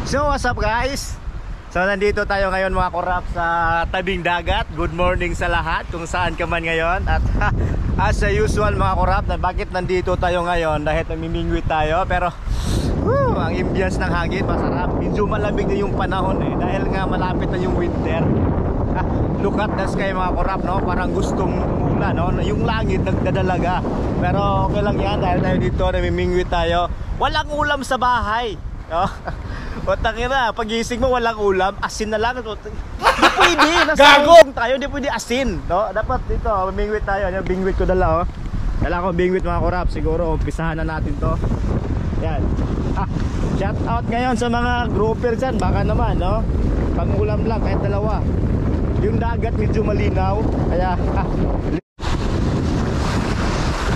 So what's up guys? So nandito tayo ngayon mga korap sa tabing dagat. Good morning sa lahat kung saan ka man ngayon. At as usual mga korap, bakit nandito tayo ngayon? Dahil namimingwit tayo. Pero ang ambience ng hangin masarap. Medyo malamig na yung panahon dahil nga malapit na yung winter. Look at the sky mga korap, no? Parang gustong umulan, no? Yung langit nagdadalaga. Pero okay lang yan dahil tayo dito namimingwit tayo. Walang ulam sa bahay, no? O tangina, pagising mo walang ulam, asin na lang. Hindi pwede, nasa tayo, hindi pwede asin, no? Dapat dito, bingwit tayo. Yung bingwit ko dala, oh. Dala ko bingwit mga korap. Siguro umpisahan na natin to. Yan. Shout out ngayon sa mga grouper dyan. Baka naman, no? Pang ulam lang, kahit dalawa. Yung dagat medyo malinaw. Kaya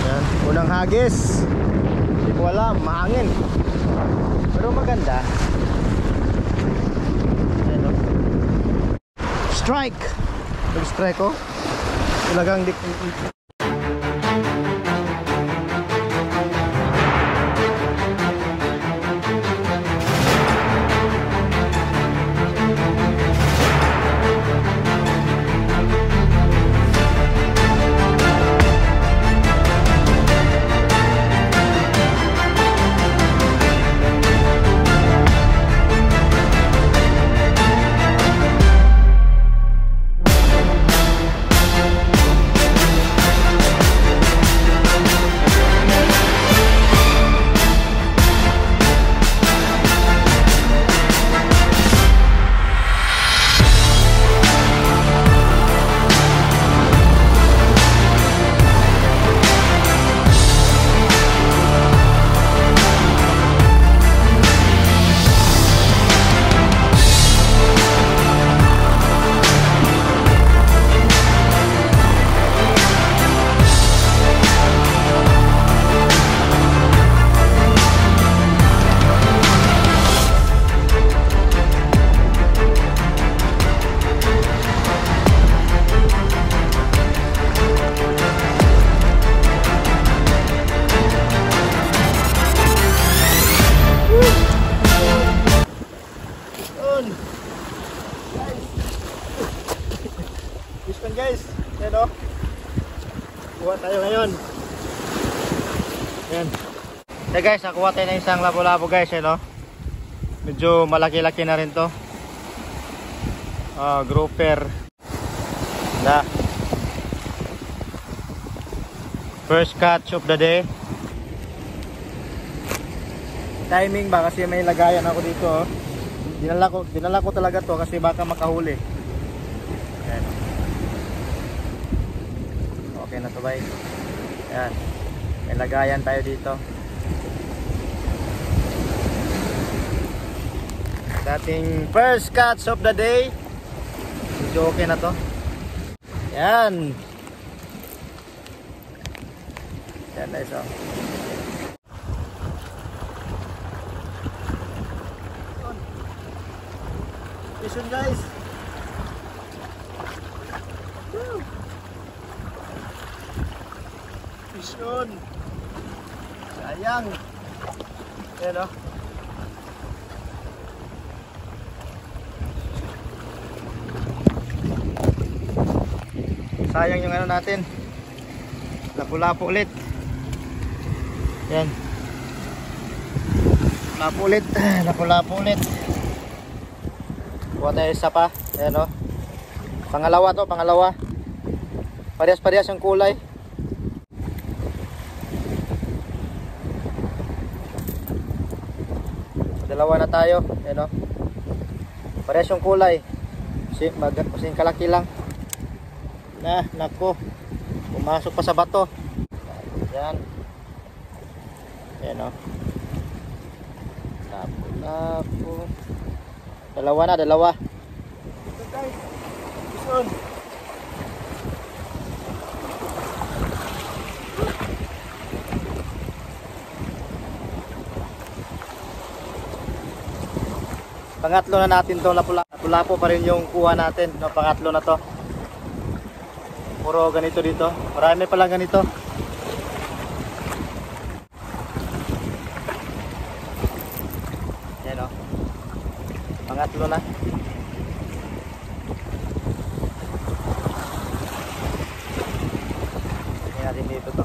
yan, unang hagis. Hindi ko alam, mahangin. Pero maganda. Strike! Nag-strike ko. Talagang di... Guys, yan o. Kuha tayo ngayon. Yan. Hey guys, nakuha tayo na isang labo-labo guys, yan o. Medyo malaki-laki na rin to. Grouper. Da. First catch of the day. Timing ba kasi may lagayan ako dito oh. Dinala ko talaga to kasi baka makahuli. Yan. Okay na to, bye. Ayan. May lagayan tayo dito. Dating first catch of the day. Medyo okay na to. Ayan. Ayan guys oh. Listen guys. Yun. Sayang. Ayan o. Sayang yung ano natin. Lapu-lapu ulit. Ayan. Lapu ulit. Lapu-lapu ulit. Kuha tayo isa pa. Ayan o. Pangalawa to, pangalawa. Parehas-parehas yung kulay. Dalawa na tayo, ano? Parehas yung kulay. Kasing kalaki lang. Nako. Pumasok pa sa bato. Yan. Ano? Lapu. Dalawa na, dalawa. Ito guys. Ison. Pangatlo na natin to, lapu-lapu pa rin yung kuha natin, no? Pangatlo na to. Puro ganito dito. Marami pa lang ganito. Yan o. Pangatlo na. Tingnan natin dito to.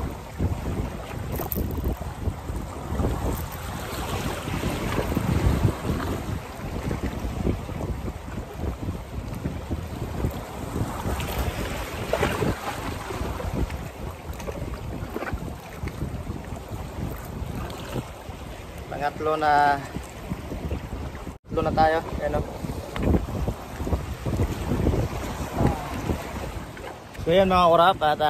Pangatlo na. Tatlo na tayo. Ayan o. So yan mga kurap, at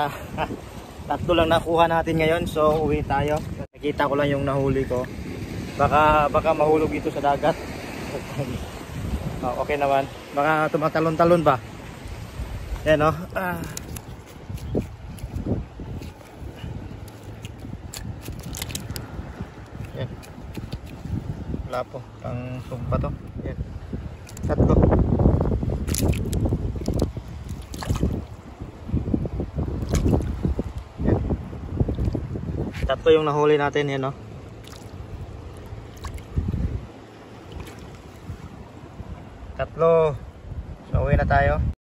tatlo lang nakuha natin ngayon. So uwi tayo. Nakita ko lang yung nahuli ko. Baka mahulog ito sa dagat. Oh, okay naman. Baka tumatalon-talon pa. Yan o. Yan. Wala po. Pang sumpa to. Yan. Tatlo. Yan. Tatlo yung nahuli natin. Yan o. Tatlo. So uwi na tayo.